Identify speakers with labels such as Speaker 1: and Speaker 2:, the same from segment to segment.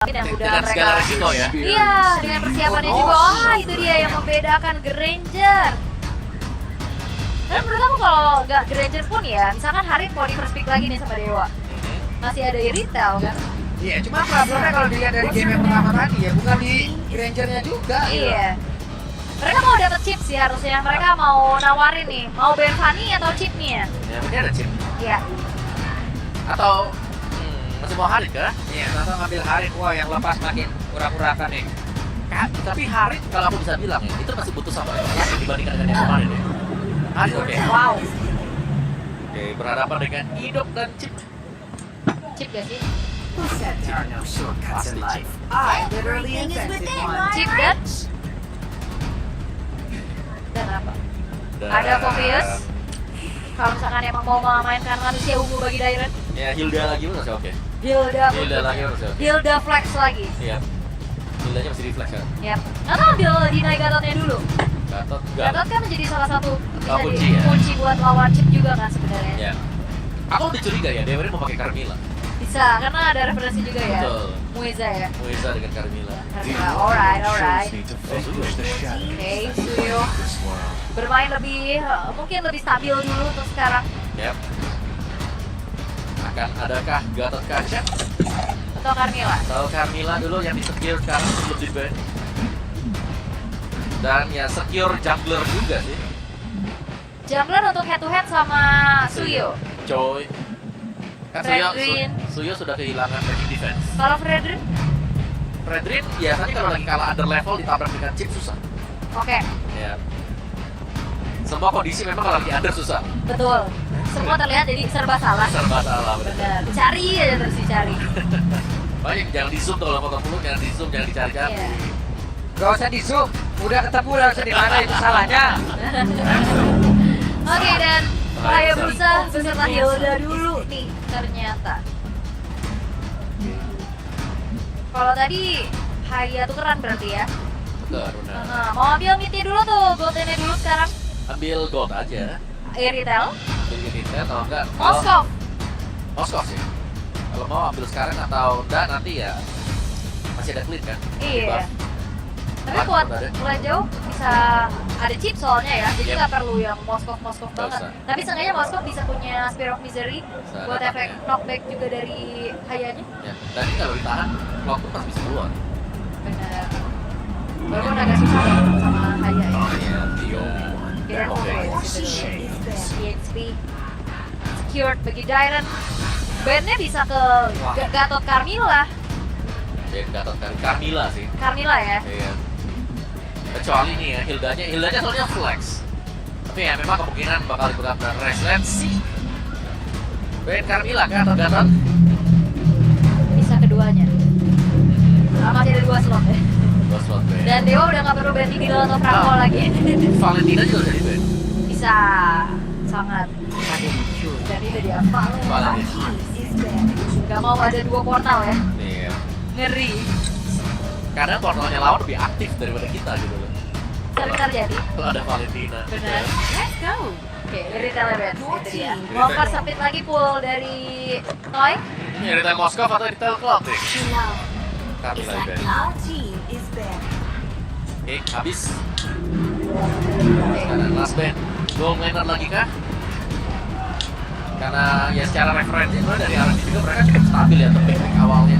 Speaker 1: yang udah
Speaker 2: dengan
Speaker 1: mereka
Speaker 2: segala resiko ya.
Speaker 1: iya dengan persiapannya juga. Oh itu dia yang membedakan Granger. Dan menurut aku kalau nggak Granger pun ya, misalkan Harit mau di first pick lagi nih sama Dewa, masih ada Iritel kan?
Speaker 3: Iya, cuma problemnya kalau dilihat dari game yang pertama tadi ya, bukan di Grangernya juga.
Speaker 1: Iya. Mereka mau dapat chip sih harusnya. Mereka mau nawarin nih, mau Benfani atau chip nih ya?
Speaker 2: Ya, mungkin ada chip.
Speaker 1: Iya.
Speaker 2: Atau masih mau Harit kah?
Speaker 3: Iya, atau ngambil Harit, wah yang lepas makin kurang-kurangkan nih.
Speaker 2: Tapi Harit kalau aku bisa bilang ya, itu masih butuh sama dibandingkan dengan yang kemarin ya. Harit oke.
Speaker 1: Wow.
Speaker 2: Oke, berhadapan dengan Idok dan Chip.
Speaker 1: Chip gak sih?
Speaker 2: Pasti Chip.
Speaker 1: Chip dan apa?
Speaker 2: Dan
Speaker 1: Ada Phobius. Kalau misalkan emang mau memainkan manusia ungu bagi Dairen,
Speaker 2: ya Hilda lagi masih oke.
Speaker 1: Hilda
Speaker 2: Lagi masih oke.
Speaker 1: Hilda flex lagi.
Speaker 2: Iya. Hildanya masih di flash kan?
Speaker 1: Yap. Atau ambil Dinai Gatotnya dulu.
Speaker 2: Gatot enggak.
Speaker 1: Gatot kan menjadi salah satu bisa
Speaker 2: kunci
Speaker 1: jadi
Speaker 2: ya?
Speaker 1: kunci buat lawan Chip juga kan sebenarnya.
Speaker 2: Ya. Aku lebih curiga ya, Dewa mau pakai Carmilla.
Speaker 1: Bisa, karena ada referensi juga ya.
Speaker 2: Betul.
Speaker 1: Muiza ya.
Speaker 2: Muiza dengan Carmilla.
Speaker 1: Carmilla, alright.
Speaker 2: Oh, Suyo.
Speaker 1: Oke, Suyo bermain lebih, mungkin lebih stabil dulu untuk sekarang.
Speaker 2: Yap. Akan adakah Gatot Kaca
Speaker 1: Atau Carmilla?
Speaker 2: atau Carmilla dulu yang di-secure sekarang sebelum di-ban? Dan ya secure jungler juga sih.
Speaker 1: Jungler untuk head to head sama Suyo.
Speaker 2: Coy. Kan
Speaker 1: Fredrin.
Speaker 2: Suyo sudah kehilangan basic defense.
Speaker 1: Kalau Fredrin?
Speaker 2: Fredrin biasanya kalau lagi kalah under level ditabrak dengan chip susah.
Speaker 1: Oke,
Speaker 2: Ya. Semua kondisi memang kalau lagi under susah.
Speaker 1: betul. Semua terlihat jadi serba salah.
Speaker 2: Serba salah benar.
Speaker 1: Benar. Cari aja terus dicari.
Speaker 2: Banyak jangan di zoom kalau foto peluk, jangan di zoom, jangan dicari-cari.
Speaker 1: Iya.
Speaker 3: Gak usah di zoom, udah ketemu langsung di mana itu salahnya.
Speaker 1: Oke, dan Hayabusa beserta Hilda dulu nih ternyata. Kalau tadi Haya tukeran berarti ya.
Speaker 2: Betul, benar.
Speaker 1: Nah, mau ambil midnya dulu tuh, goldennya dulu sekarang.
Speaker 2: Ambil gold aja.
Speaker 1: Iritel,
Speaker 2: Ambil Intel atau enggak?
Speaker 1: Moskov.
Speaker 2: Moskov sih. Kalau mau ambil sekarang atau enggak nanti ya masih ada clean kan?
Speaker 1: Iya. Tapi
Speaker 2: Buff
Speaker 1: buat
Speaker 2: ada.
Speaker 1: mulai jauh bisa ada chip soalnya ya, jadi
Speaker 2: Yep.
Speaker 1: nggak perlu yang Moskov
Speaker 2: Nggak
Speaker 1: banget.
Speaker 2: usah.
Speaker 1: Tapi seenggaknya Moskov bisa punya Spear of Misery
Speaker 2: Bisa
Speaker 1: buat
Speaker 2: ada
Speaker 1: efek
Speaker 2: ya.
Speaker 1: knockback juga dari Hayanya.
Speaker 2: Ya. Dan ini kalau ditahan, clock pun pasti bisa keluar.
Speaker 1: Benar. Walaupun agak susah ya sama Haya ya.
Speaker 2: Oh iya, Tio.
Speaker 1: Kira
Speaker 2: Oke.
Speaker 1: PHP secured bagi Dairen. Bandnya bisa ke Gatot Carmilla.
Speaker 2: Ya, Gatot Carmilla sih.
Speaker 1: Carmilla ya.
Speaker 2: Iya. Kecuali nih ya, Hildanya soalnya flex. Tapi ya memang kemungkinan bakal dipegang dan rest. Let's see. Ben Carmilla kan atau Gatot?
Speaker 1: Bisa keduanya. Masih ada 2 slot ya.
Speaker 2: Dua slot Ben.
Speaker 1: Dan Dewa udah nggak perlu band Eagle atau Franco lagi.
Speaker 2: Valentina juga udah di Ben.
Speaker 1: Bisa sangat. Dan itu dia
Speaker 2: Valentina.
Speaker 1: Gak mau ada 2 portal ya.
Speaker 2: Iya.
Speaker 1: Ngeri.
Speaker 2: Kadang portalnya lawan lebih aktif daripada kita gitu loh.
Speaker 1: Sering terjadi.
Speaker 2: Kalau ada Valentina.
Speaker 1: Benar. Let's go. Oke, dari Teleban itu dia. Mau persempit lagi pool dari Toy.
Speaker 2: Ini Retail Moskov atau Retail Cloud nih? Carmilla di Ben. Oke, habis. Sekarang last band. Gold laner lagi kah? Karena ya secara referensi sebenarnya dari RNG juga mereka cukup stabil ya untuk pick awalnya.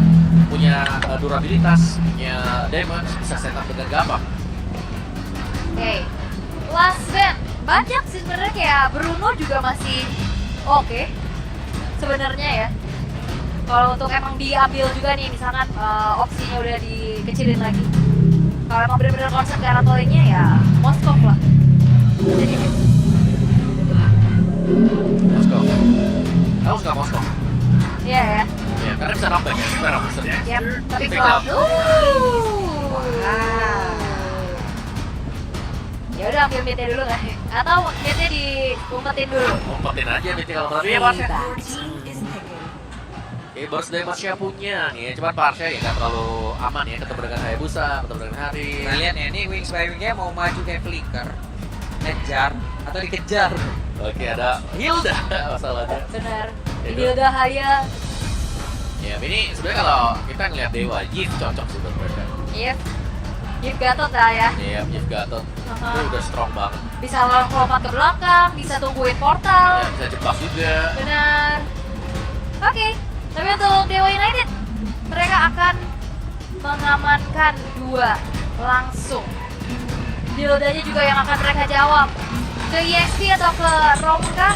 Speaker 2: Punya durabilitas, punya damage, bisa setup dengan gampang.
Speaker 1: Oke. Last band. Banyak sih sebenarnya kayak Bruno juga masih oke. Sebenarnya ya. Kalau untuk emang diambil juga nih misalkan opsinya udah dikecilin lagi. Kalau emang bener-bener konsep Garatoinya ya Moskov lah. Jadi
Speaker 2: Moskov. Aku suka Moskov.
Speaker 1: iya ya.
Speaker 2: Ya, karena bisa nambah ya, sebenarnya maksudnya.
Speaker 1: Yap, tapi
Speaker 2: Pick
Speaker 1: cloud.
Speaker 2: up.
Speaker 1: Ya udah ambil midnya dulu nggak? Atau midnya diumpetin dulu?
Speaker 2: Umpetin aja nih kalau menurut dia Parsha. Oke, burst damage-nya punya nih, cuman Parsha ya nggak terlalu aman ya ketemu dengan Hayabusa, ketemu dengan Hari.
Speaker 3: Nah lihat ya, ini Wings by Wingnya mau maju kayak Flicker, ngejar atau dikejar.
Speaker 2: Oke, ada Hilda masalahnya.
Speaker 1: Benar.
Speaker 2: Itu.
Speaker 1: Hilda Haya
Speaker 2: Ya, ini sebenarnya kalau kita ngeliat Dewa, Yves cocok sih buat mereka.
Speaker 1: Yves Gatot lah ya.
Speaker 2: Iya, Yves Gatot. Itu udah strong banget.
Speaker 1: Bisa lompat ke belakang, bisa tungguin portal.
Speaker 2: Ya, bisa jebak juga.
Speaker 1: Benar. Oke, tapi untuk Dewa United, mereka akan mengamankan 2 langsung. Dildanya juga yang akan mereka jawab. Ke EXP atau ke Rom kah?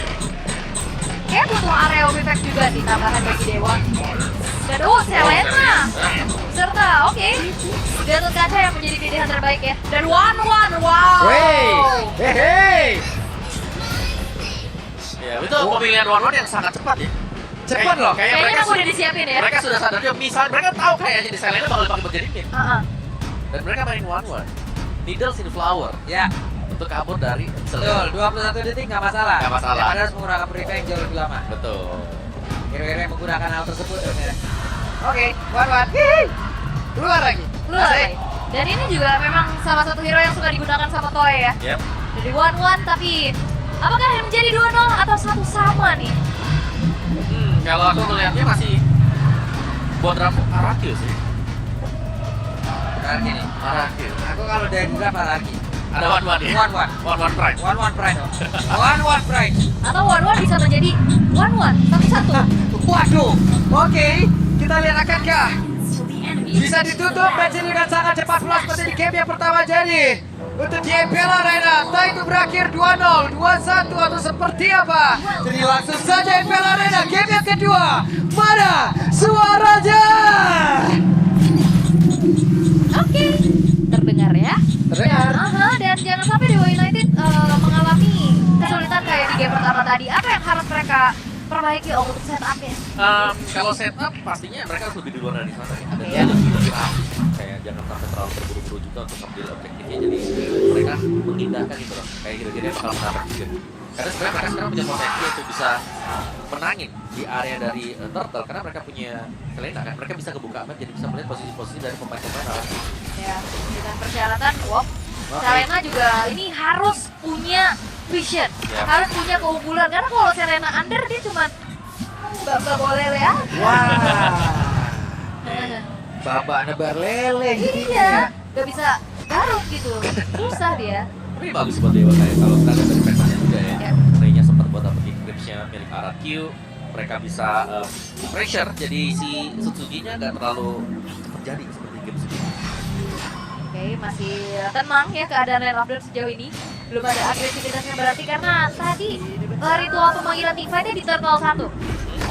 Speaker 1: Kayak butuh area of effect juga sih tambahan bagi Dewa. Dan Selena serta Gatot Kaca yang menjadi pilihan terbaik ya. Dan One, wow.
Speaker 3: Hey.
Speaker 2: Ya, itu pemilihan One yang sangat cepat ya.
Speaker 3: Cepat loh.
Speaker 1: Kayaknya
Speaker 2: mereka
Speaker 1: udah disiapin ya.
Speaker 2: Mereka sudah sadar juga, misalnya mereka tahu kayaknya di Selena bakal dipakai buat jadi mid. Dan mereka main One. Needles in Flower
Speaker 3: Ya,
Speaker 2: untuk kabur dari
Speaker 3: betul.
Speaker 2: Selena.
Speaker 3: 21 detik nggak masalah.
Speaker 2: Nggak masalah.
Speaker 3: Daripada harus menggunakan prefect yang jauh lebih lama.
Speaker 2: Betul.
Speaker 3: Hero-hero yang menggunakan hal tersebut.
Speaker 4: Oke, One. Keluar lagi. Asik.
Speaker 1: Dan ini juga memang salah satu hero yang suka digunakan sama Toei ya.
Speaker 2: Yep.
Speaker 1: Dari One, tapi apakah yang menjadi 2-0 atau 1 sama nih?
Speaker 2: Kalau aku melihatnya masih buat draft Arakil sih.
Speaker 3: Arki nih.
Speaker 2: Arakil.
Speaker 3: Aku kalau dari draft Arki.
Speaker 2: Ada One ya? One Pride.
Speaker 3: One Pride. One Pride.
Speaker 1: Atau One bisa menjadi 1-1, tapi 1.
Speaker 3: Waduh. Oke, kita lihat akankah bisa ditutup match ini dengan sangat cepat pula seperti di game yang pertama jadi. Untuk di MPL Arena, entah itu berakhir 2-0, 2-1 atau seperti apa. Jadi langsung saja MPL Arena game yang kedua. Mana suaranya?
Speaker 1: Oke, terdengar ya?
Speaker 3: Terdengar.
Speaker 1: Dan jangan sampai Dewa United mengalami kesulitan kayak di game pertama tadi. Apa yang harus mereka perbaiki untuk setupnya?
Speaker 2: Kalau setup pastinya mereka harus lebih duluan dari sana ya. Dan
Speaker 3: Iya.
Speaker 2: lebih aktif. Kayak jangan sampai terlalu terburu-buru juga untuk ngambil objektifnya. Jadi mereka mengindahkan gitu loh. Kayak kira-kira bakal menabrak juga. Karena sebenarnya mereka sekarang punya potensi untuk bisa menangin di area dari Turtle karena mereka punya Selena kan. Mereka bisa kebuka map jadi bisa melihat posisi-posisi dari pemain-pemain lawan.
Speaker 1: Ya, dengan persyaratan Selena juga ini harus punya vision,
Speaker 2: Ya.
Speaker 1: harus punya keunggulan. Karena kalau Selena under dia cuma babak boleh ya.
Speaker 3: Wah. Babak nebar lele jadinya.
Speaker 1: Iya, gak bisa garuk gitu, susah dia.
Speaker 2: Tapi bagus buat Dewa kayak kalau kita lihat dari fansnya juga ya.
Speaker 1: Ya.
Speaker 2: Rey-nya sempat buat dapat eclipse-nya milik RRQ. Mereka bisa pressure jadi si Sutsugi-nya nggak terlalu terjadi seperti game sebelumnya.
Speaker 1: Oke, masih tenang ya keadaan line of Dawn sejauh ini. Belum ada agresivitasnya berarti karena tadi ritual pemanggilan teamfight-nya di Turtle 1.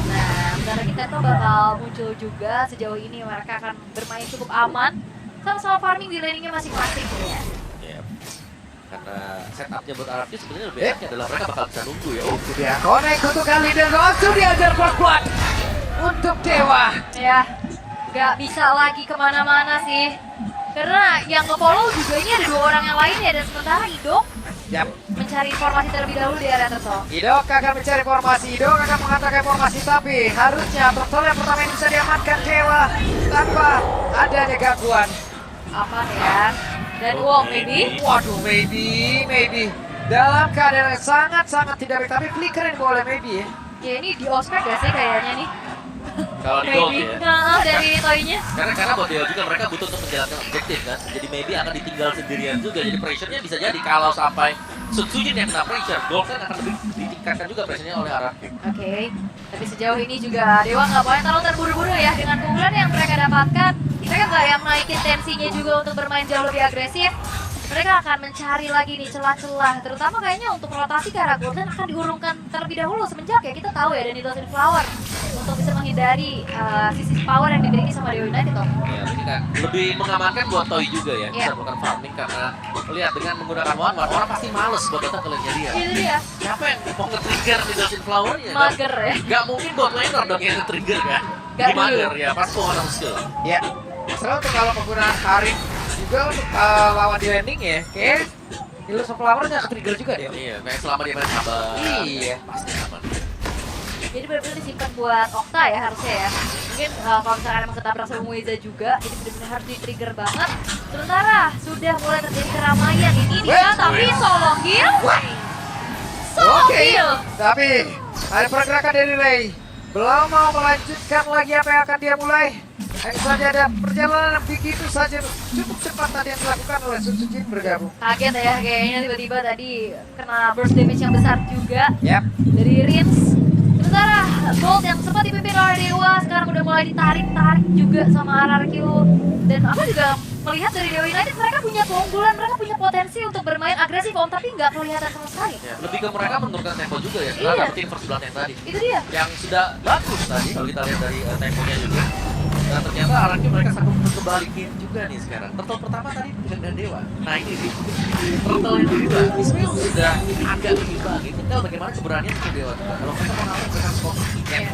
Speaker 1: Nah, bentar lagi Teto bakal muncul juga. Sejauh ini mereka akan bermain cukup aman. Sama-sama farming di laning-nya masing-masing ya.
Speaker 2: Ya. Karena setupnya buat RRQ sebenarnya lebih enaknya adalah mereka bakal bisa nunggu ya.
Speaker 3: Itu dia connect untuk kali dan langsung diajar kuat untuk Dewa.
Speaker 1: Ya, nggak bisa lagi kemana-mana sih. Karena yang nge-follow juga ini ada 2 orang yang lainnya. Dan sementara Idok
Speaker 3: Yap.
Speaker 1: mencari informasi terlebih dahulu di area Turtle.
Speaker 3: Idok akan mencari informasi, Idok akan mengatakan informasi, tapi harusnya Turtle yang pertama ini bisa diamankan Dewa tanpa adanya gangguan.
Speaker 1: Aman ya. Dan wow, maybe.
Speaker 3: Waduh, maybe. Dalam keadaan yang sangat-sangat tidak baik, tapi flicker ini boleh maybe ya.
Speaker 1: Ya ini di ospek gak sih kayaknya nih?
Speaker 2: Kalau di gold
Speaker 1: Maybe.
Speaker 2: ya.
Speaker 1: Nah, dari toynya.
Speaker 2: Karena buat Dewa juga mereka butuh untuk menjalankan objektif kan. Jadi maybe akan ditinggal sendirian juga. Jadi pressure-nya bisa jadi kalau sampai Sutsujin yang kena pressure, Dolphin akan lebih ditingkatkan juga pressure-nya oleh RRQ.
Speaker 1: Oke. Tapi sejauh ini juga Dewa nggak boleh terlalu terburu-buru ya dengan keunggulan yang mereka dapatkan. Mereka nggak yang naikin tensinya juga untuk bermain jauh lebih agresif. Mereka akan mencari lagi nih celah-celah, terutama kayaknya untuk rotasi ke arah Golden akan diurungkan terlebih dahulu semenjak ya kita tahu ya ada Needles in Flower untuk bisa menghindari sisi power yang dimiliki sama Dewa United toh.
Speaker 2: Ya, ini kan lebih mengamankan buat Toy juga ya, bisa
Speaker 1: Iya.
Speaker 2: melakukan farming karena lihat dengan menggunakan one orang pasti males buat datang ke lane-nya dia.
Speaker 1: Itu dia,
Speaker 2: Siapa yang mau nge-trigger di Dolphin Flower ya?
Speaker 1: mager ya.
Speaker 2: Gak mungkin bot laner dong yang nge-trigger kan?
Speaker 1: Gak
Speaker 2: Di mager
Speaker 1: dulu.
Speaker 2: ya, pasti penguasaan skill.
Speaker 3: Ya, setelah untuk kalau penggunaan Karim juga untuk lawan di landing ya, kayak Needles of Flower-nya ke-trigger juga deh.
Speaker 2: Iya, kayak selama dia main sabar.
Speaker 3: Iya.
Speaker 2: Pasti aman.
Speaker 1: Jadi benar-benar disimpan buat Okta ya harusnya ya. Mungkin kalau misalkan emang ketabrak sama Muiza juga, jadi benar-benar harus di-trigger banget. Sementara sudah mulai terjadi keramaian ini dia, tapi solo kill. Solo
Speaker 3: Oke,
Speaker 1: kill.
Speaker 3: tapi ada pergerakan dari Ray. belum mau melanjutkan lagi apa yang akan dia mulai. Hanya saja ada perjalanan yang begitu saja cukup cepat tadi yang dilakukan oleh Sun Sujin bergabung.
Speaker 1: Kaget ya kayaknya tiba-tiba tadi kena burst damage yang besar juga
Speaker 3: Yap.
Speaker 1: dari Rins. Sementara Bolt yang sempat dipimpin oleh Dewa sekarang udah mulai ditarik-tarik juga sama RRQ. Dan aku juga melihat dari Dewa United mereka punya keunggulan, mereka punya potensi untuk bermain agresif Om, tapi nggak kelihatan sama sekali.
Speaker 2: Ya, lebih ke mereka menurunkan tempo juga ya, setelah
Speaker 1: Iya.
Speaker 2: dapetin first blood yang tadi.
Speaker 1: Itu dia.
Speaker 2: Yang sudah bagus tadi, kalau kita lihat dari temponya juga. Nah ternyata arahnya mereka sanggup kebalikin juga nih sekarang. Turtle pertama tadi dengan Dewa. Nah ini di turtle yang kedua, Ismail sudah agak bagi. Tinggal bagaimana keberanian dari Dewa juga. Kalau mereka mau ngambil mereka skor.
Speaker 3: Yap.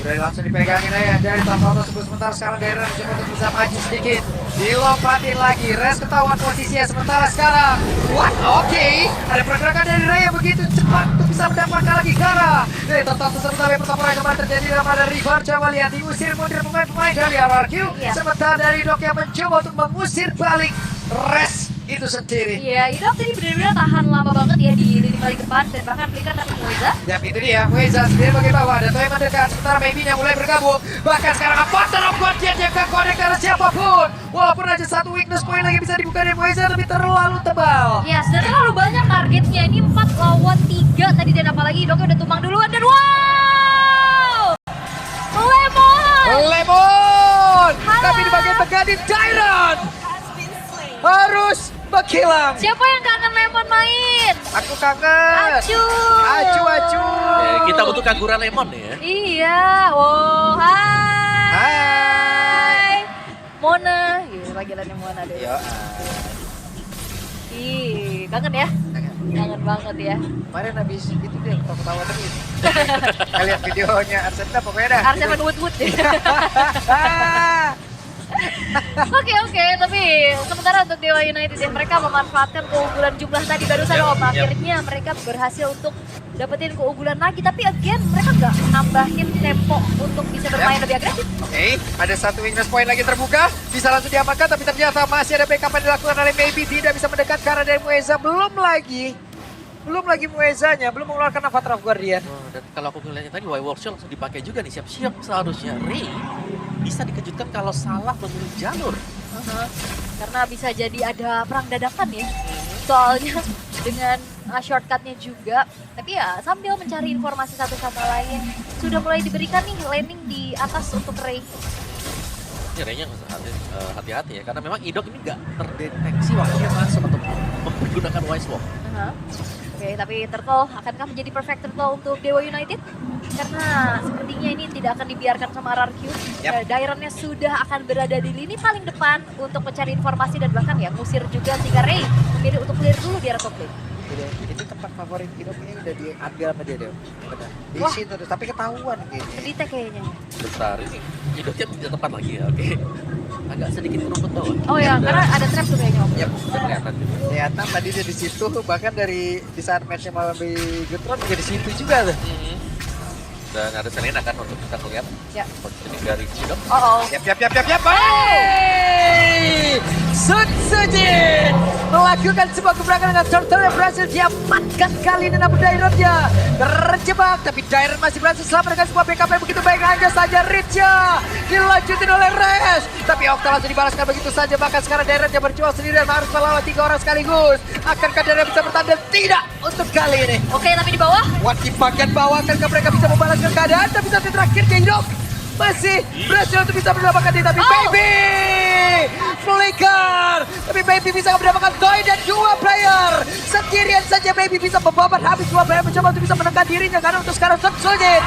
Speaker 3: Udah langsung dipegangin aja dari Tampau tersebut. Sementara sekarang Darren mencoba untuk bisa maju sedikit. Dilompatin lagi. Res ketahuan posisinya. Sementara sekarang. What? Oke. Ada pergerakan dari Ray yang begitu cepat untuk bisa mendapatkan lagi Kara. Dari total tersebut sampai pertempuran kemarin terjadi dalam ada River. Coba lihat diusir mundur pemain-pemain dari RRQ.
Speaker 1: Iya.
Speaker 3: Sementara dari Dok yang mencoba untuk mengusir balik Res itu sendiri.
Speaker 1: Iya, Idok tadi benar-benar tahan lama banget ya di lini paling depan dan bahkan Flicker tapi Moiza.
Speaker 3: Yap, itu dia. Weza sendiri bagian bawah. Dan Toy mendekat. Sementara Maybe-nya mulai bergabung. Bahkan sekarang Aposter of God dia gak connect karena siapapun. Walaupun aja satu weakness point lagi bisa dibuka dari Weza, tapi terlalu tebal.
Speaker 1: Ya, sudah terlalu banyak targetnya. Ini 4 lawan 3 tadi dan apalagi Idoknya udah tumbang duluan dan wow!
Speaker 3: Lemon!
Speaker 1: Halo.
Speaker 3: Tapi di bagian tengah di Tyron. Harus menghilang.
Speaker 1: Siapa yang kangen Lemon main?
Speaker 3: Aku kangen.
Speaker 1: Acu.
Speaker 3: Acu.
Speaker 2: Kita butuh Kagura Lemon ya.
Speaker 1: Iya, wow, hai.
Speaker 3: Hai.
Speaker 1: Mona, gila gilanya Mona deh.
Speaker 3: Yo.
Speaker 1: Ih, kangen ya? Kangen banget ya.
Speaker 3: Kemarin habis itu dia ketawa terus. Kalian videonya Arsena pokoknya dah.
Speaker 1: R7 Wood deh. Oke, tapi sementara untuk Dewa United ya, mereka memanfaatkan keunggulan jumlah tadi barusan Om. Akhirnya mereka berhasil untuk dapetin keunggulan lagi, tapi again mereka nggak nambahin tempo untuk bisa bermain lebih agresif.
Speaker 3: Oke, ada satu weakness point lagi terbuka. Bisa langsung diamankan, tapi ternyata masih ada backup yang dilakukan oleh Maybe. Tidak bisa mendekat karena dari Mueza. Belum lagi Muezanya, belum mengeluarkan Avatar of Guardian.
Speaker 2: Dan kalau aku ngeliatnya tadi, Y-Workshop langsung dipakai juga nih, siap-siap seharusnya. Ray bisa dikejutkan kalau salah memilih jalur.
Speaker 1: Karena bisa jadi ada perang dadakan ya. Soalnya dengan shortcutnya juga. Tapi ya sambil mencari informasi satu sama lain. Sudah mulai diberikan nih landing di atas untuk Ray.
Speaker 2: Ya Ray-nya hati-hati ya, karena memang Idok ini nggak terdeteksi waktu dia masuk atau menggunakan Wise Walk.
Speaker 1: Oke, tapi Turtle akankah menjadi perfect Turtle untuk Dewa United? Karena sepertinya ini tidak akan dibiarkan sama RRQ.
Speaker 3: Yap.
Speaker 1: Daironnya sudah akan berada di lini paling depan untuk mencari informasi dan bahkan ya ngusir juga sehingga Ray memilih untuk clear dulu di area top lane.
Speaker 3: Ini tempat favorit Idok ini udah diambil sama dia deh. Benar. Di
Speaker 1: Wah.
Speaker 3: situ terus, tapi ketahuan gitu.
Speaker 1: Kedetek kayaknya.
Speaker 2: Bentar, ini Idoknya tidak tepat lagi ya, oke. Agak sedikit merumput bawah.
Speaker 1: Oh ya, karena ada trap tuh kayaknya Om.
Speaker 2: Yap, udah kelihatan juga.
Speaker 3: Ternyata tadi dia di situ, bahkan di saat matchnya malam di Gutron juga di situ juga tuh.
Speaker 2: Dan ada Selena kan untuk kita melihat
Speaker 1: Ya.
Speaker 2: positioning dari Idok.
Speaker 1: Oh.
Speaker 3: Yap. Hey! Sun Sujin melakukan sebuah gebrakan dengan Turtle yang berhasil diamankan kali ini, namun Daironnya terjebak, tapi Dairon masih berhasil selamat dengan sebuah backup yang begitu baik. Hanya saja Richa dilanjutin oleh Res, tapi Okta langsung dibalaskan begitu saja. Bahkan sekarang Daironnya berjuang sendirian harus melawan 3 orang sekaligus. Akankah Dairon bisa bertahan? Tidak untuk kali ini.
Speaker 1: Oke, tapi di bawah.
Speaker 3: What di bagian bawah, akankah mereka bisa membalaskan keadaan? Tapi satu terakhir Idok masih berhasil untuk bisa mendapatkan diri, tapi Baby flicker, tapi Baby bisa mendapatkan Toy dan 2 player sendirian saja. Baby bisa membabat habis 2 player mencoba untuk bisa menekan dirinya, karena untuk sekarang Suljit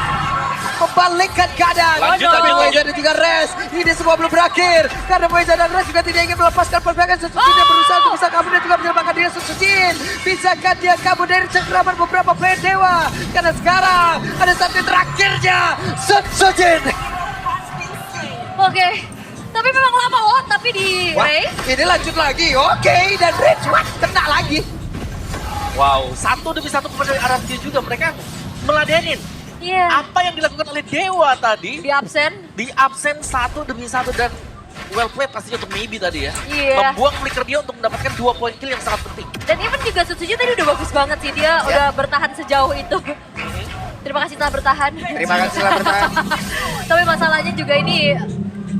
Speaker 3: membalikkan keadaan.
Speaker 2: Lanjut.
Speaker 3: Moeza dan juga Res, ini semua belum berakhir karena Moeza dan Res juga tidak ingin melepaskan pergerakan Suljit yang berusaha untuk bisa kabur dan juga menyelamatkan diri Suljit. Bisakah dia kabur dari cengkraman beberapa player Dewa? Karena sekarang ada satu terakhirnya Suljit.
Speaker 1: Oke. Tapi memang lama loh, tapi di Ray.
Speaker 3: Ini lanjut lagi, oke, dan Rich, wah, kena lagi.
Speaker 2: Wow, satu demi satu kepada RRQ juga, mereka meladenin.
Speaker 1: Iya.
Speaker 2: Apa yang dilakukan oleh Dewa tadi,
Speaker 1: Di absen.
Speaker 2: di absen satu demi satu, dan well played pastinya untuk Maybe tadi ya.
Speaker 1: Iya.
Speaker 2: Membuang flicker dia untuk mendapatkan 2 poin kill yang sangat penting.
Speaker 1: Dan even juga Suzuki tadi udah bagus banget sih, dia udah bertahan sejauh itu. Terima kasih telah bertahan.
Speaker 3: Terima kasih telah bertahan.
Speaker 1: Tapi masalahnya juga ini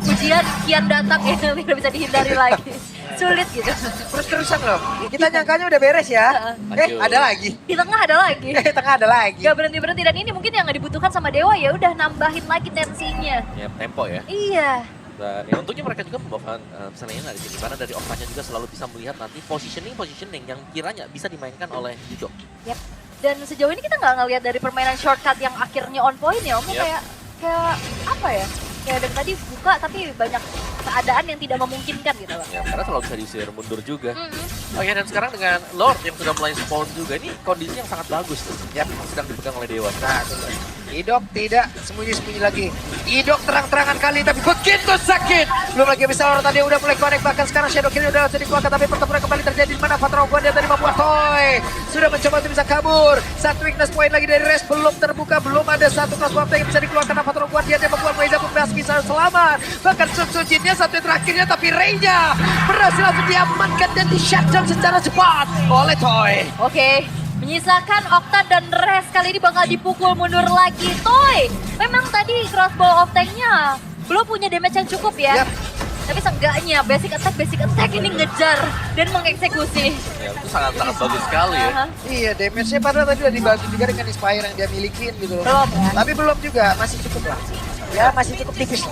Speaker 1: ujian kian datang ya, tidak bisa dihindari lagi. Sulit gitu.
Speaker 3: Terus-terusan loh. Kita nyangkanya udah beres ya.
Speaker 2: Aduh.
Speaker 3: Ada lagi.
Speaker 1: Di tengah ada lagi.
Speaker 3: Tengah ada lagi.
Speaker 1: Gak berhenti-berhenti dan ini mungkin yang nggak dibutuhkan sama Dewa ya udah nambahin lagi tensinya.
Speaker 2: Ya, tempo ya.
Speaker 1: Iya.
Speaker 2: Dan ya untungnya mereka juga membawakan misalnya dari sini, karena dari Oktanya juga selalu bisa melihat nanti positioning yang kiranya bisa dimainkan oleh Yudo.
Speaker 1: Yap. Dan sejauh ini kita nggak ngelihat dari permainan shortcut yang akhirnya on point ya Om.
Speaker 2: Yep.
Speaker 1: Kayak apa ya? Kayak dari tadi buka tapi banyak keadaan yang tidak memungkinkan gitu loh.
Speaker 2: Ya, karena selalu bisa diusir mundur juga. Oke, dan sekarang dengan Lord yang sudah mulai spawn juga, ini kondisi yang sangat bagus tuh. Ya, sedang dipegang oleh Dewa.
Speaker 3: Nah, tuh. Idok tidak sembunyi-sembunyi lagi. Idok terang-terangan kali tapi begitu sakit. Belum lagi bisa orang tadi udah mulai connect, bahkan sekarang Shadow Kill udah bisa dikeluarkan tapi pertempuran kembali terjadi di mana Fatro Guardia tadi membuat Toy sudah mencoba untuk bisa kabur. Satu weakness point lagi dari Rest belum terbuka, belum ada satu cross bomb yang bisa dikeluarkan Fatro Guardia dan membuat Moiza pun masih bisa selamat. Bahkan Sun-Jinnya satu yang terakhirnya tapi Rey-nya berhasil langsung diamankan dan di shutdown secara cepat oleh Toy.
Speaker 1: Oke. Menyisakan Okta dan Res kali ini bakal dipukul mundur lagi. Toy, memang tadi crossbow of tank-nya belum punya damage yang cukup ya.
Speaker 3: Yap.
Speaker 1: Tapi seenggaknya basic attack ini ngejar dan mengeksekusi.
Speaker 2: Ya, itu sangat-sangat bagus sekali ya.
Speaker 1: Aha.
Speaker 3: Iya, damage-nya padahal tadi udah dibantu juga dengan Inspire yang dia milikin gitu loh.
Speaker 1: Belum ya?
Speaker 3: Tapi belum juga, masih cukup lah. Ya, masih cukup tipis.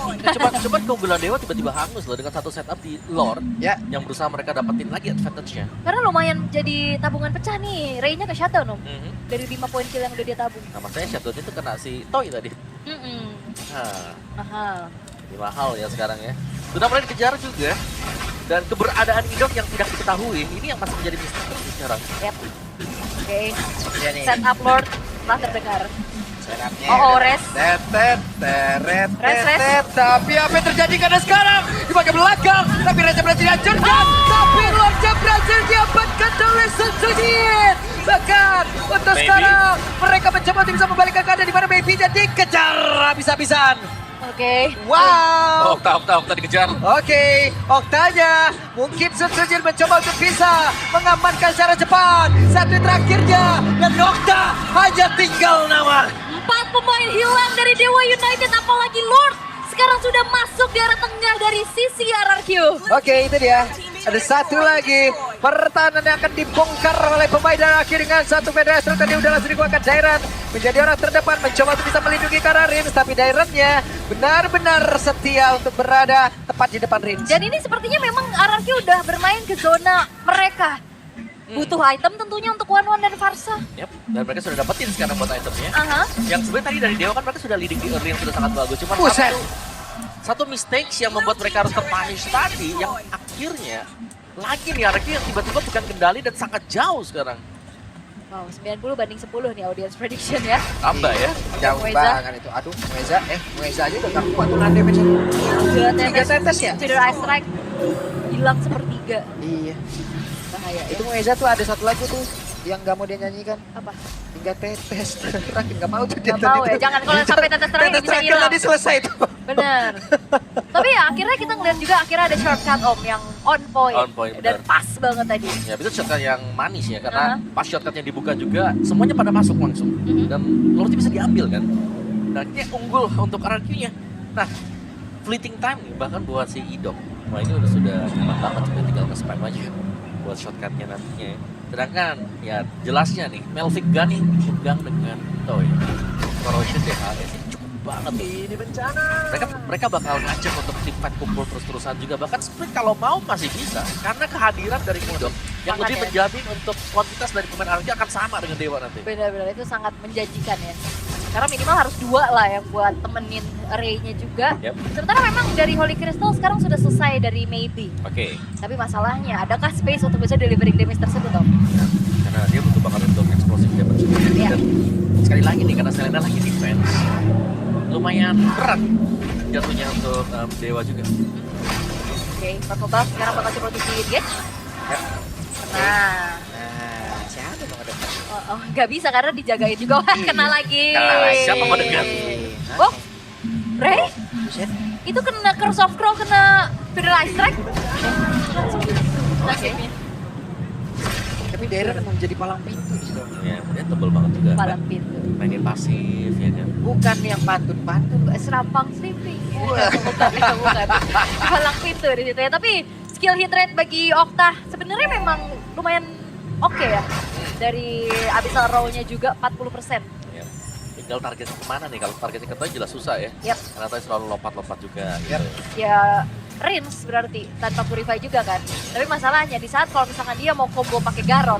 Speaker 2: Coba keunggulan Dewa tiba-tiba hangus loh dengan satu setup di Lord
Speaker 3: Ya,
Speaker 2: yang berusaha mereka dapetin lagi advantage-nya.
Speaker 1: Karena lumayan jadi tabungan pecah nih. Ray-nya ke shutdown Om.
Speaker 2: Mhm.
Speaker 1: Dari 5 poin kill yang udah dia tabung.
Speaker 2: Nah, maksudnya shutdown itu kena si Toy tadi. Nah,
Speaker 1: Mahal.
Speaker 2: ini mahal ya sekarang ya. Sudah mulai dikejar juga. Dan keberadaan Idok yang tidak diketahui, ini yang masih menjadi misteri sekarang.
Speaker 1: Yep. Oke.
Speaker 3: ya nih.
Speaker 1: Setup Lord telah terdengar.
Speaker 3: Setup-nya.
Speaker 1: Oh, Res.
Speaker 3: Tetet, teret,
Speaker 1: Res.
Speaker 3: tetet. Tapi apa yang terjadi karena sekarang di bagian belakang. Tapi Raja berhasil dihancurkan. Tapi Raja berhasil diamankan oleh Sun-Jin. Bahkan untuk
Speaker 2: Maybe.
Speaker 3: sekarang mereka mencoba untuk bisa membalikkan keadaan di mana Maybe-nya dikejar habis-habisan.
Speaker 1: Oke.
Speaker 3: Wow.
Speaker 2: Okta dikejar.
Speaker 3: Oke, Oktanya mungkin Sun-Jin mencoba untuk bisa mengamankan secara cepat. Satu yang terakhirnya dan Okta hanya tinggal nama.
Speaker 1: 4 pemain hilang dari Dewa United, apalagi Lord sekarang sudah masuk di arah tengah dari sisi RRQ.
Speaker 3: Oke, itu dia. Ada satu lagi pertahanan yang akan dibongkar oleh pemain dan akhir dengan satu Federation tadi udah langsung dikeluarkan. Dairan menjadi orang terdepan mencoba untuk bisa melindungi ke arah Rims, tapi Dairannya benar-benar setia untuk berada tepat di depan Rims.
Speaker 1: Dan ini sepertinya memang RRQ udah bermain ke zona mereka. Butuh item tentunya untuk One dan Farsa.
Speaker 2: Yap, dan mereka sudah dapetin sekarang buat itemnya.
Speaker 1: Aha.
Speaker 2: Yang sebenarnya tadi dari Dewa kan mereka sudah leading di early yang sudah sangat bagus. Cuma
Speaker 3: Buset.
Speaker 2: satu mistakes yang membuat mereka harus terpunish tadi yang akhirnya lagi nih RRQ yang tiba-tiba bukan kendali dan sangat jauh sekarang.
Speaker 1: Wow, 90 banding 10 nih audience prediction ya.
Speaker 2: Tambah ya.
Speaker 3: Jauh
Speaker 1: Mueza.
Speaker 3: banget itu. Aduh, Mueza aja udah gak kuat tuh nahan damage. Tiga tetes ya?
Speaker 1: Feeder Ice Strike hilang sepertiga.
Speaker 3: Iya.
Speaker 1: Bahaya.
Speaker 3: Itu Mueza tuh ada satu lagu tuh yang gak mau dia nyanyikan.
Speaker 1: Apa?
Speaker 3: Hingga tetes terakhir gak mau tuh dia
Speaker 1: Gak mau ya,
Speaker 3: tuh.
Speaker 1: jangan kalau sampai tetes terakhir
Speaker 3: Tetes
Speaker 1: bisa
Speaker 3: terakhir
Speaker 1: hilang.
Speaker 3: tadi selesai tuh.
Speaker 1: Bener. Tapi ya akhirnya kita ngeliat juga akhirnya ada shortcut Om yang on point.
Speaker 2: On point,
Speaker 1: Dan
Speaker 2: benar.
Speaker 1: pas banget tadi.
Speaker 2: Ya itu shortcut yang manis ya, karena pas shortcutnya dibuka juga semuanya pada masuk langsung.
Speaker 1: Mhm.
Speaker 2: Dan Lordnya bisa diambil kan. Dan akhirnya unggul untuk RRQ-nya. Nah, fleeting time nih bahkan buat si Idok. Wah ini sudah nyaman banget, sudah tinggal nge-spam aja buat shortcutnya nantinya ya. Sedangkan ya jelasnya nih, Melvic Gun nih pegang dengan Toy. Corrosion DHS ini cukup banget tuh.
Speaker 3: Ini bencana.
Speaker 2: Mereka bakal ngajak untuk tim fight kumpul terus-terusan juga. Bahkan split kalau mau masih bisa. Karena kehadiran dari Idok yang
Speaker 1: Sangat
Speaker 2: lebih
Speaker 1: ya.
Speaker 2: menjamin untuk kuantitas dari pemain RRQ akan sama dengan Dewa nanti.
Speaker 1: Benar-benar itu sangat menjanjikan ya. Karena minimal harus 2 lah yang buat temenin Ray-nya juga.
Speaker 2: Yep.
Speaker 1: Sementara memang dari Holy Crystal sekarang sudah selesai dari Maybe.
Speaker 2: Oke.
Speaker 1: Tapi masalahnya, adakah space untuk bisa delivering damage tersebut Om?
Speaker 2: Karena dia butuh banget untuk explosive damage juga.
Speaker 1: Iya.
Speaker 2: Dan sekali lagi nih, karena Selena lagi defense, lumayan berat jatuhnya untuk Dewa juga.
Speaker 1: Oke, Purple Buff sekarang bakal coba untuk di-engage.
Speaker 2: Ya.
Speaker 1: Nah,
Speaker 3: Nah, siapa dong ada?
Speaker 1: nggak bisa karena dijagain juga. Wah, kena lagi.
Speaker 2: Kena, siapa mau dekat?
Speaker 1: Oh, Ray?
Speaker 3: Buset.
Speaker 1: Itu kena Curse of Crow, kena Feeder Ice Strike. Langsung nasibnya.
Speaker 3: Tapi daerah memang jadi palang pintu di situ.
Speaker 2: Ya, dia tebel banget juga.
Speaker 1: Palang pintu.
Speaker 2: Mainin pasif ya kan.
Speaker 3: Bukan yang pantun-pantun.
Speaker 1: Serampang sweeping ya. Bukan. Palang pintu di situ ya. Tapi skill hit rate bagi Okta sebenarnya memang lumayan oke ya. Dari Abyssal Row-nya juga 40%.
Speaker 2: Ya. Tinggal targetnya kemana nih? Kalau targetnya ke Toy jelas susah ya.
Speaker 1: Yap.
Speaker 2: Karena Toy selalu lompat-lompat juga gitu.
Speaker 3: Yap.
Speaker 1: Ya Rins berarti tanpa Purify juga kan. Tapi masalahnya di saat kalau misalkan dia mau combo pakai Garon,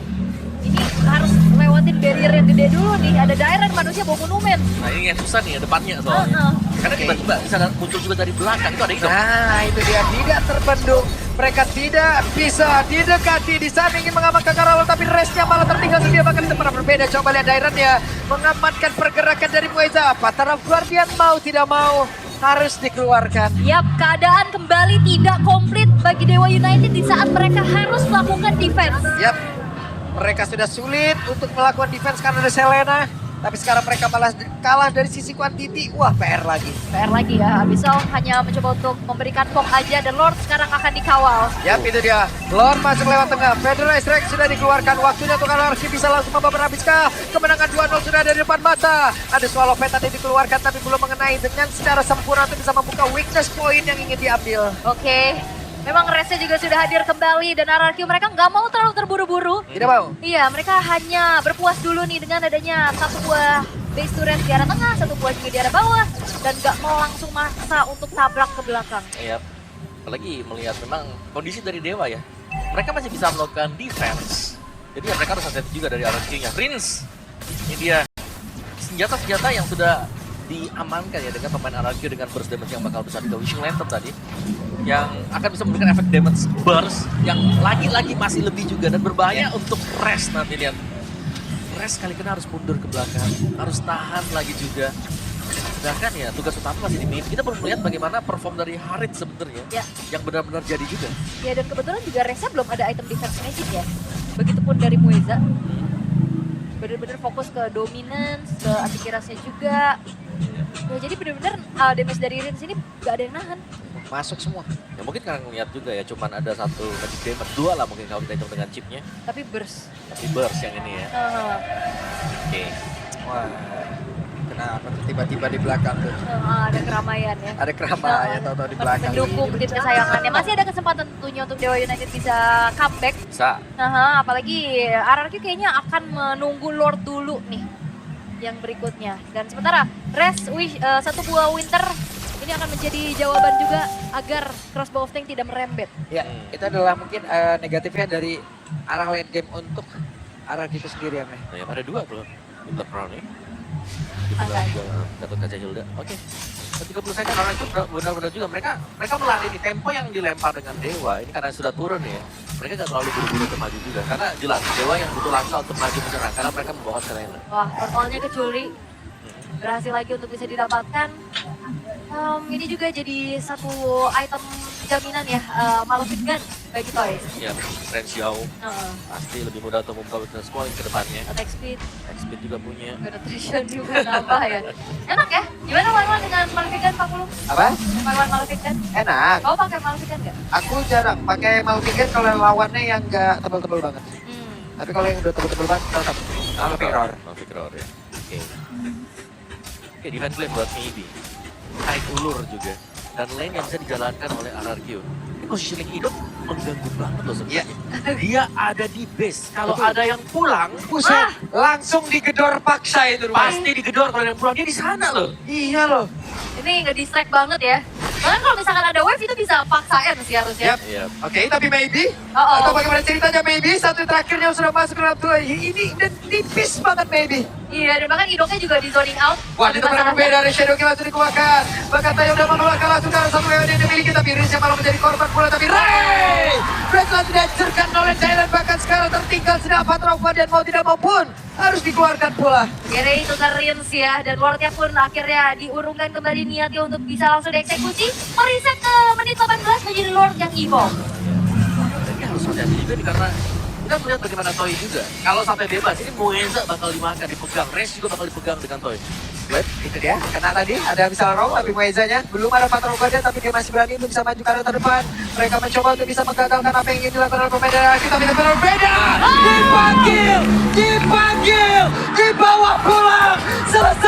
Speaker 1: ini harus lewatin barrier yang gede dulu nih. Ada daerah manusia bawa monumen.
Speaker 2: Nah ini yang susah nih depannya soalnya. Karena tiba-tiba bisa muncul juga dari belakang itu ada itu.
Speaker 3: Nah, itu dia tidak terbendung. Mereka tidak bisa didekati di saat ingin mengamankan Karawal, tapi restnya malah tertinggal sendiri. Bahkan itu pernah berbeda. Coba lihat Dairan mengamankan pergerakan dari Mueza. Patara Guardian mau tidak mau harus dikeluarkan.
Speaker 1: Yap, keadaan kembali tidak komplit bagi Dewa United di saat mereka harus melakukan defense.
Speaker 3: Yap, mereka sudah sulit untuk melakukan defense karena ada Selena. Tapi sekarang mereka malah kalah dari sisi quantity. Wah, PR lagi.
Speaker 1: PR lagi ya, Abyssal hanya mencoba untuk memberikan pok aja dan Lord sekarang akan dikawal.
Speaker 3: Yap, itu dia. Lord masuk lewat tengah. Federal Strike sudah dikeluarkan. Waktunya untuk Anarchy bisa langsung membawa Abiska. Kemenangan 2-0 sudah ada di depan mata. Ada Swallow Fate tadi dikeluarkan tapi belum mengenai dengan secara sempurna untuk bisa membuka weakness point yang ingin diambil.
Speaker 1: Oke, memang restnya juga sudah hadir kembali dan RRQ mereka nggak mau terlalu terburu-buru.
Speaker 3: Tidak mau.
Speaker 1: Iya, mereka hanya berpuas dulu nih dengan adanya satu buah base turret di arah tengah, satu buah juga di arah bawah, dan nggak mau langsung maksa untuk tabrak ke belakang.
Speaker 2: Iya. Apalagi melihat memang kondisi dari Dewa ya. Mereka masih bisa melakukan defense. Jadi ya mereka harus hati-hati juga dari RNG-nya. Prince, ini dia senjata-senjata yang sudah diamankan ya dengan pemain RRQ dengan burst damage yang bakal besar juga. Wishing Lantern tadi yang akan bisa memberikan efek damage burst yang lagi-lagi masih lebih juga dan berbahaya untuk Rest nanti lihat. Rest kali kena harus mundur ke belakang, harus tahan lagi juga. Sedangkan ya tugas utama masih di mid. Kita baru melihat bagaimana perform dari Harit sebenarnya
Speaker 1: Ya.
Speaker 2: yang benar-benar jadi juga.
Speaker 1: Ya, dan kebetulan juga restnya belum ada item defense magic ya. Begitupun dari Mueza. Bener-bener fokus ke dominance, ke anti-kirasnya juga. Ya, jadi bener-bener damage dari Rins ini gak ada yang nahan.
Speaker 3: Masuk semua.
Speaker 2: Ya mungkin kalian ngeliat juga ya, cuman ada satu magic damage, dua lah mungkin kalau kita hitung dengan chipnya.
Speaker 1: Tapi burst.
Speaker 2: Tapi burst yang ini ya. Oke.
Speaker 3: Wah, kenapa tuh tiba-tiba di belakang tuh?
Speaker 1: Ada keramaian ya.
Speaker 3: Ada keramaian tahu-tahu di belakang.
Speaker 1: Mendukung tim kesayangannya. Masih ada kesempatan tentunya untuk Dewa United bisa comeback.
Speaker 2: Bisa.
Speaker 1: Apalagi RRQ kayaknya akan menunggu Lord dulu nih yang berikutnya. Dan sementara Rest satu buah Winter ini akan menjadi jawaban juga agar Crossbow of Tank tidak merembet.
Speaker 3: Ya, itu adalah mungkin negatifnya dari arah late game untuk arah itu sendiri ya, Meh.
Speaker 2: Nah, yang ada dua belum. Winter Crown ya.
Speaker 1: Angkat.
Speaker 2: Gatot Kaca Hilda. Oke. 30 second orang itu benar-benar juga mereka meladeni tempo yang dilempar dengan Dewa ini karena sudah turun ya. Mereka gak terlalu buru-buru untuk maju juga karena jelas Dewa yang butuh langkah untuk maju menyerang karena mereka membawa Selena.
Speaker 1: Wah, portalnya kecuri. Berhasil lagi untuk bisa didapatkan. Ini juga jadi satu item jaminan ya, Malefic Gun bagi Toy.
Speaker 2: Ya, range jauh. Pasti lebih mudah untuk membuka weakness point ke depannya.
Speaker 1: Attack speed,
Speaker 2: Speed juga punya.
Speaker 1: penetration juga nambah ya. Enak ya? Gimana Wan dengan Malefic Gun 40?
Speaker 3: Apa?
Speaker 1: Wan Malefic Gun?
Speaker 3: Enak.
Speaker 1: Kau pakai Malefic Gun nggak?
Speaker 3: Aku jarang pakai Malfigan kalau lawannya yang nggak tebel-tebel banget. Tapi kalau yang udah tebel-tebel banget tetap Malfic Roar.
Speaker 2: Malfic Roar ya. Oke. Oke, defense lane buat Maybe. Naik ulur juga. Dan lane yang bisa dijalankan oleh RRQ. Ini positioning hidup mengganggu banget loh sebenarnya. Dia ada di base. Kalau
Speaker 3: Betul.
Speaker 2: ada yang pulang,
Speaker 3: Buset, langsung digedor paksa itu rumah.
Speaker 2: pasti digedor. Kalau ada yang pulang, dia di sana loh.
Speaker 3: Iya loh.
Speaker 1: Ini nge-distract banget ya. Bahkan kalau misalkan ada wave itu bisa paksain sih harusnya.
Speaker 3: Yap.
Speaker 2: Iya.
Speaker 3: Oke, tapi maybe
Speaker 1: Oh.
Speaker 3: atau bagaimana ceritanya maybe satu terakhirnya sudah masuk ke dalam tuh. Ini udah tipis banget maybe.
Speaker 1: Iya, dan bahkan Idoknya juga di zoning out.
Speaker 3: Wah, itu benar berbeda dari Shadow Kill langsung dikeluarkan. Bahkan Tayo udah mengeluarkan langsung dari satu level yang dimiliki, tapi Riz yang malah menjadi korban pula. Tapi Ray langsung dihancurkan oleh Thailand, bahkan sekarang tertinggal sudah Patrova dan mau tidak maupun harus dikeluarkan pula.
Speaker 1: Kira itu Rins ya, dan Wardnya pun akhirnya diurungkan kembali niatnya untuk bisa langsung dieksekusi. Mereset ke menit 18 menjadi Lord yang evolve.
Speaker 2: Ini harus hati-hati juga nih karena kita melihat bagaimana Toy juga. Kalau sampai bebas, ini Mueza bakal dimakan, dipegang. Race juga bakal dipegang dengan Toy.
Speaker 3: Wait, itu dia. Kena tadi ada misalnya roll tapi Moezanya belum ada patrol guardian tapi dia masih berani untuk bisa maju ke arah terdepan. Mereka mencoba untuk bisa menggagalkan apa yang ingin dilakukan oleh pemain dari kita tidak berbeda. Dipanggil, di bawah pulang. Selesai.